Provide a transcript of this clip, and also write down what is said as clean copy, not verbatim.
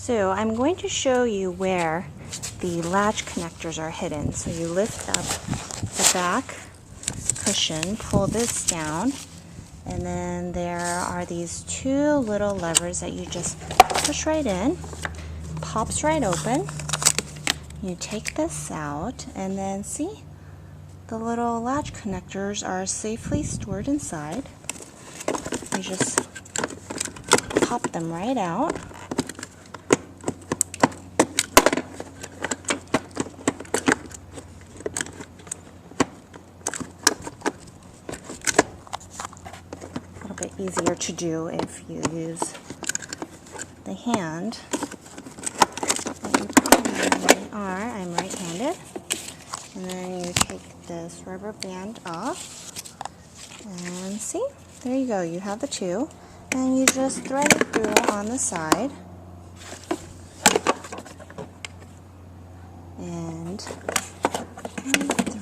So I'm going to show you where the latch connectors are hidden. So you lift up the back cushion, pull this down, and then there are these two little levers that you just push right in. Pops right open. You take this out, and then see, the little latch connectors are safely stored inside. You just pop them right out. A little bit easier to do if you use the hand. I'm right-handed. And then you take this rubber band off. And see, there you go. You have the two. And you just thread it through on the side. And 1,